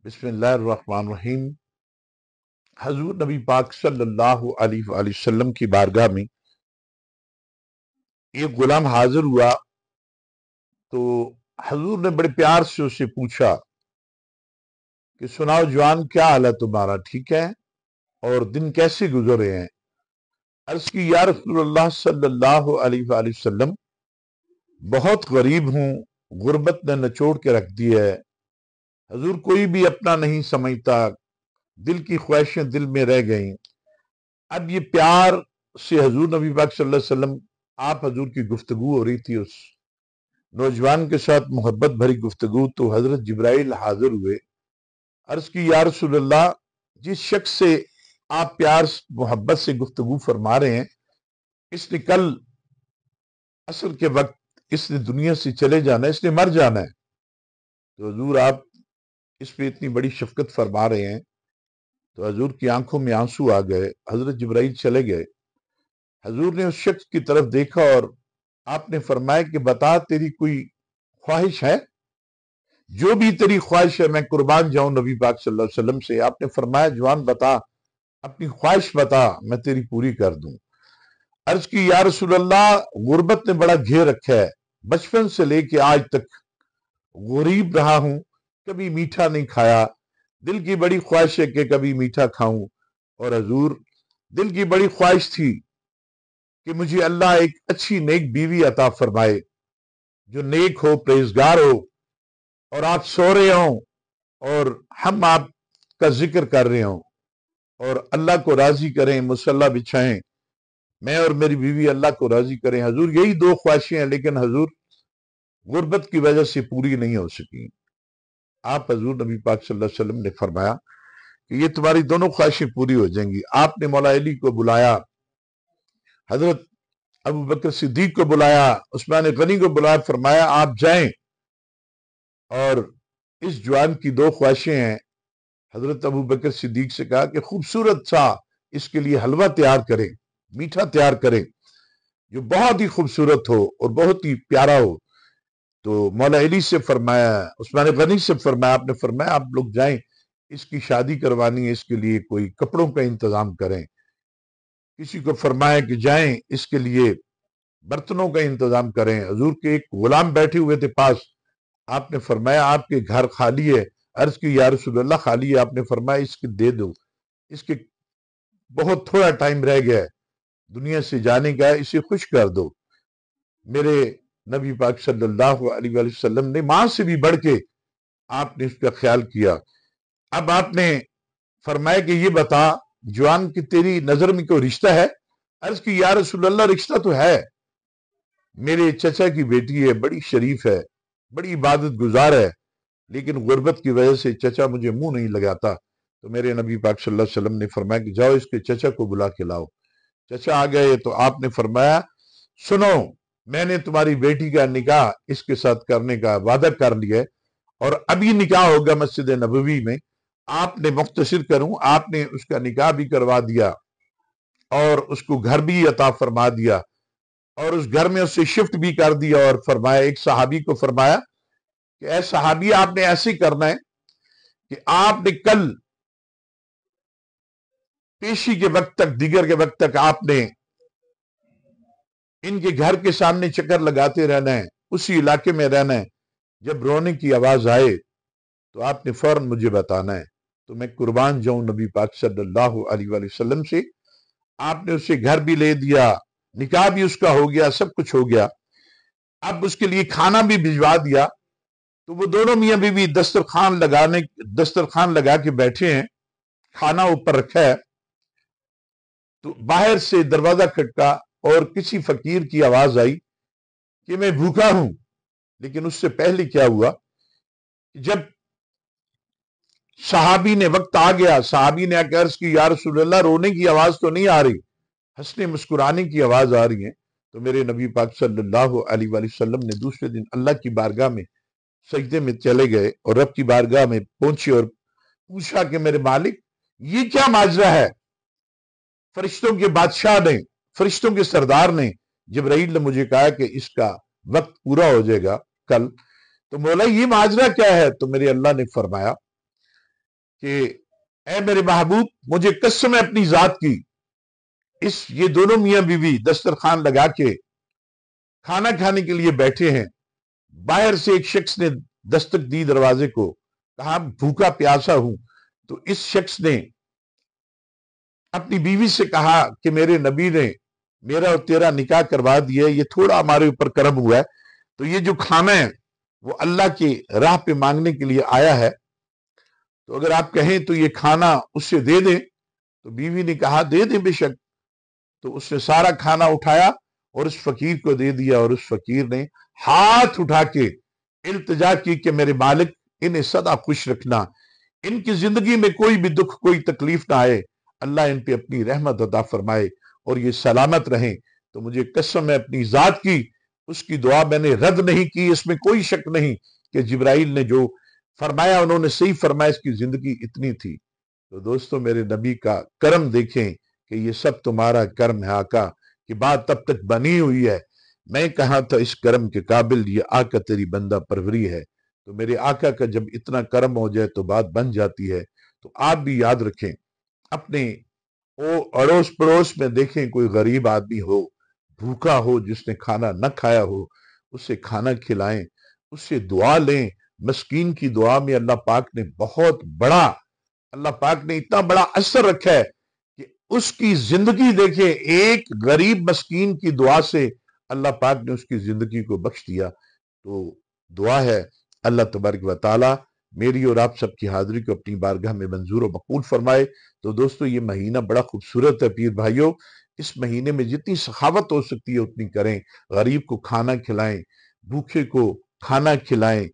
बिस्मिल्लाहिर्रहमानिर्रहीम। हजूर नबी पाक सल्लल्लाहु अलैहि वसल्लम की बारगाह में एक गुलाम हाजिर हुआ तो हजूर ने बड़े प्यार से उससे पूछा कि सुनाओ जवान, क्या हाल है तुम्हारा, ठीक है, और दिन कैसे गुजर रहे हैं। अर्ज की या रसूलल्लाह सल्लल्लाहु अलैहि वसल्लम, बहुत गरीब हूं, गुर्बत ने निचोड़ के रख दी है। हजूर कोई भी अपना नहीं समझता, दिल की ख्वाहिशें दिल में रह गई। अब ये प्यार से हजूर नबी पाक सल्लल्लाहु अलैहि वसल्लम, आप हजूर की गुफ्तगू हो रही थी उस नौजवान के साथ, मोहब्बत भरी गुफ्तगू। तो हजरत जिब्राइल हाजिर हुए। अर्ज की या रसूलल्लाह, जिस शख्स से आप प्यार मोहब्बत से गुफ्तगू फरमा रहे हैं, इसने कल असर के वक्त इसने दुनिया से चले जाना है, इसने मर जाना है। तो हजूर आप इस पे इतनी बड़ी शफकत फरमा रहे हैं। तो हजूर की आंखों में आंसू आ गए। हजरत जिब्राइल चले गए। हजूर ने उस शख्स की तरफ देखा और आपने फरमाया कि बता, तेरी कोई ख्वाहिश है, जो भी तेरी ख्वाहिश है मैं कुर्बान जाऊं नबी पाक सल्लल्लाहु अलैहि वसल्लम से। आपने फरमाया जवान बता, अपनी ख्वाहिश बता, मैं तेरी पूरी कर दूं। अर्ज की या रसूल अल्लाह, गुर्बत ने बड़ा घेर रखा है, बचपन से लेके आज तक गरीब रहा हूं, कभी मीठा नहीं खाया। दिल की बड़ी ख्वाहिश है कि कभी मीठा खाऊं। और हजूर, दिल की बड़ी ख्वाहिश थी कि मुझे अल्लाह एक अच्छी नेक बीवी अता फरमाए, जो नेक हो, परहेजगार हो, और आप सो रहे हो और हम आपका जिक्र कर रहे हो, और अल्लाह को राजी करें, मुसल्ला बिछाएं, मैं और मेरी बीवी अल्लाह को राजी करें। हजूर, यही दो ख्वाहिशें हैं, लेकिन हजूर गुर्बत की वजह से पूरी नहीं हो सकी। आप हजूर नबी पाक सल्लल्लाहु अलैहि वसल्लम ने फरमाया कि ये तुम्हारी दोनों ख्वाहिशें पूरी हो जाएंगी। आपने मौला अली को बुलाया, हजरत अबू बकर सिद्दीक को बुलाया, उस्मान गनी को बुलाया, फरमाया आप जाएं और इस जवान की दो ख्वाहिशें हैं। हजरत अबू बकर सिद्दीक से कहा कि खूबसूरत सा इसके लिए हलवा तैयार करें, मीठा तैयार करें, जो बहुत ही खूबसूरत हो और बहुत ही प्यारा हो। तो मौला अली से फरमाया, उस्मान गनी से फरमाया, आपने फरमाया आप लोग जाएं, इसकी शादी करवानी है, इसके लिए कोई कपड़ों का इंतजाम करें। किसी को फरमाया कि जाएं, इसके लिए बर्तनों का इंतजाम करें। हजूर के एक गुलाम बैठे हुए थे पास। आपने फरमाया आपके घर खाली है। अर्ज की या रसूलल्लाह, खाली है। आपने फरमाया इसके दे दो, इसके बहुत थोड़ा टाइम रह गया है, दुनिया से जाने का है, इसे खुश कर दो। मेरे नबी पाक सल्लल्लाहु अलैहि वसल्लम ने मां से भी बढ़ के आपने इसका ख्याल किया। अब आपने फरमाया कि ये बता जवान, की तेरी नजर में कोई रिश्ता है। अर्ज की या रसूलल्लाह, रिश्ता तो है, मेरे चचा की बेटी है, बड़ी शरीफ है, बड़ी इबादत गुजार है, लेकिन गुर्बत की वजह से चचा मुझे मुंह नहीं लगाता। तो मेरे नबी पाक सल्लल्लाहु अलैहि वसल्लम ने फरमाया कि जाओ इसके चचा को बुला के लाओ। चचा आ गए तो आपने फरमाया सुनो, मैंने तुम्हारी बेटी का निकाह इसके साथ करने का वादा कर लिया है, और अभी निकाह होगा मस्जिद नबवी में। आपने मुख्तसर करूं, आपने उसका निकाह भी करवा दिया और उसको घर भी अता फरमा दिया, और उस घर में उससे शिफ्ट भी कर दिया। और फरमाया, एक सहाबी को फरमाया कि ऐ सहाबी, आपने ऐसे ही करना है कि आपने कल पेशी के वक्त तक, दिगर के वक्त तक आपने इनके घर के सामने चक्कर लगाते रहना है, उसी इलाके में रहना है। जब रोने की आवाज आए तो आपने फौरन मुझे बताना है, तो मैं कुर्बान जाऊं नबी पाक सल्लल्लाहु अलैहि वसल्लम से। आपने उससे घर भी ले दिया, निकाह भी उसका हो गया, सब कुछ हो गया। अब उसके लिए खाना भी भिजवा दिया। तो वो दोनों मियां बीवी दस्तरखान लगा के बैठे हैं, खाना ऊपर रखा है। तो बाहर से दरवाजा खटका और किसी फकीर की आवाज आई कि मैं भूखा हूं। लेकिन उससे पहले क्या हुआ, जब सहाबी ने, वक्त आ गया, सहाबी ने आकर अर्ज की या रसूलल्लाह, रोने की आवाज तो नहीं आ रही, हंसने मुस्कुराने की आवाज आ रही है। तो मेरे नबी पाक सल्लल्लाहु अलैहि वसल्लम ने दूसरे दिन अल्लाह की बारगाह में सजदे में चले गए और रब की बारगाह में पहुंचे और पूछा कि मेरे मालिक, ये क्या माजरा है। फरिश्तों के बादशाह ने, फरिश्तों के सरदार ने, जिब्राइल ने मुझे कहा कि इसका वक्त पूरा हो जाएगा कल। तो मौला, ये माजरा क्या है। तो मेरे अल्लाह ने फरमाया कि ए मेरे महबूब, मुझे कसम है अपनी जात की, ये दोनों मियां बीवी दस्तरखान लगा के खाना खाने के लिए बैठे हैं। बाहर से एक शख्स ने दस्तक दी दरवाजे को, कहा भूखा प्यासा हूं। तो इस शख्स ने अपनी बीवी से कहा कि मेरे नबी ने मेरा और तेरा निकाह करवा दिया, ये थोड़ा हमारे ऊपर करम हुआ है, तो ये जो खाना है वो अल्लाह की राह पे मांगने के लिए आया है, तो अगर आप कहें तो ये खाना उससे दे दें। तो बीवी ने कहा दे दें बेशक। तो उसने सारा खाना उठाया और उस फकीर को दे दिया, और उस फकीर ने हाथ उठा के इल्तिजा की कि मेरे मालिक, इन्हें सदा खुश रखना, इनकी जिंदगी में कोई भी दुख कोई तकलीफ ना आए, अल्लाह इन पे अपनी रहमत अता फरमाए और ये सलामत रहें। तो मुझे कसम है अपनी जात की, उसकी दुआ मैंने रद्द नहीं की। इसमें कोई शक नहीं कि जिब्राइल ने जो फरमाया उन्होंने सही फरमाया, इसकी जिंदगी इतनी थी। तो दोस्तों, मेरे नबी का करम देखें कि ये सब तुम्हारा कर्म है आका, कि बात तब तक बनी हुई है। मैं कहा था इस कर्म के काबिल, ये आका तेरी बंदा परवरी है। तो मेरे आका का जब इतना कर्म हो जाए तो बात बन जाती है। तो आप भी याद रखें, अपने अड़ोस पड़ोस में देखें कोई गरीब आदमी हो, भूखा हो, जिसने खाना न खाया हो, उसे खाना खिलाएं, उससे दुआ लें। मस्कीन की दुआ में अल्लाह पाक ने बहुत बड़ा, अल्लाह पाक ने इतना बड़ा असर रखा है कि उसकी जिंदगी देखें, एक गरीब मस्कीन की दुआ से अल्लाह पाक ने उसकी जिंदगी को बख्श दिया। तो दुआ है अल्लाह तबारक व तआला मेरी और आप सबकी हाजिरी को अपनी बारगाह में मंजूर और मकबूल फरमाए। तो दोस्तों, ये महीना बड़ा खूबसूरत है पीर भाइयों। इस महीने में जितनी सखावत हो सकती है उतनी करें। गरीब को खाना खिलाएं, भूखे को खाना खिलाएं,